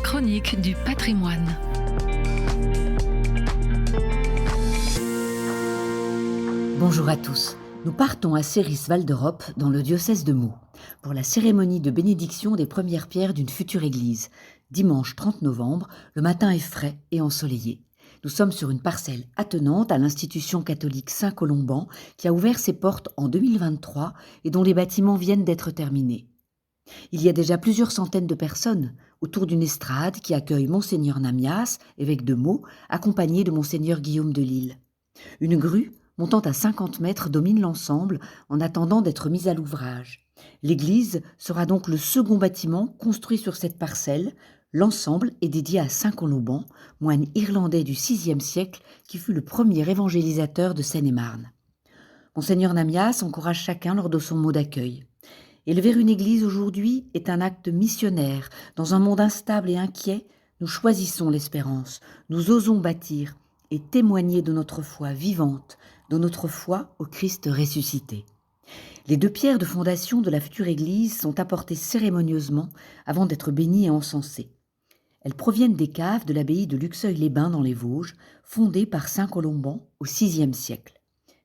chronique du patrimoine. Bonjour à tous. Nous partons à Céris-Val d'Europe, dans le diocèse de Meaux, pour la cérémonie de bénédiction des premières pierres d'une future église. Dimanche 30 novembre, le matin est frais et ensoleillé. Nous sommes sur une parcelle attenante à l'institution catholique Saint-Colomban qui a ouvert ses portes en 2023 et dont les bâtiments viennent d'être terminés. Il y a déjà plusieurs centaines de personnes autour d'une estrade qui accueille Monseigneur Namias, évêque de Meaux, accompagné de Monseigneur Guillaume de Lille. Une grue montant à 50 mètres domine l'ensemble en attendant d'être mise à l'ouvrage. L'église sera donc le second bâtiment construit sur cette parcelle. L'ensemble est dédié à Saint Colomban, moine irlandais du VIe siècle qui fut le premier évangélisateur de Seine-et-Marne. Monseigneur Namias encourage chacun lors de son mot d'accueil. Élever une église aujourd'hui est un acte missionnaire. Dans un monde instable et inquiet, nous choisissons l'espérance. Nous osons bâtir et témoigner de notre foi vivante, de notre foi au Christ ressuscité. Les 2 pierres de fondation de la future église sont apportées cérémonieusement avant d'être bénies et encensées. Elles proviennent des caves de l'abbaye de Luxeuil-les-Bains dans les Vosges, fondée par saint Colomban au VIe siècle.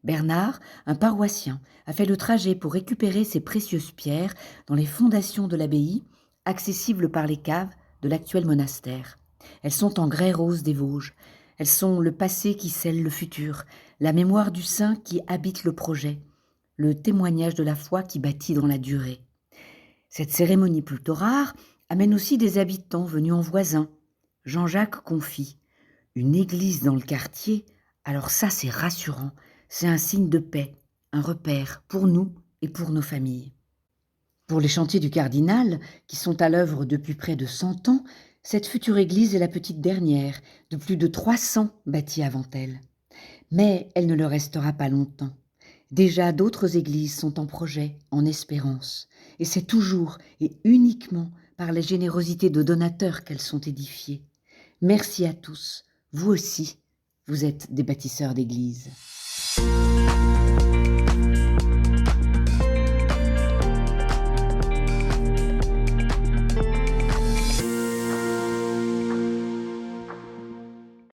Bernard, un paroissien, a fait le trajet pour récupérer ces précieuses pierres dans les fondations de l'abbaye, accessibles par les caves de l'actuel monastère. Elles sont en grès rose des Vosges. Elles sont le passé qui scelle le futur, la mémoire du saint qui habite le projet, le témoignage de la foi qui bâtit dans la durée. Cette cérémonie plutôt rare amène aussi des habitants venus en voisin. Jean-Jacques confie « Une église dans le quartier, alors ça c'est rassurant, c'est un signe de paix, un repère pour nous et pour nos familles. » Pour les chantiers du cardinal, qui sont à l'œuvre depuis près de 100 ans, cette future église est la petite dernière, de plus de 300 bâties avant elle. Mais elle ne le restera pas longtemps. Déjà d'autres églises sont en projet, en espérance, et c'est toujours et uniquement par la générosité de donateurs qu'elles sont édifiées. Merci à tous, vous aussi, vous êtes des bâtisseurs d'églises.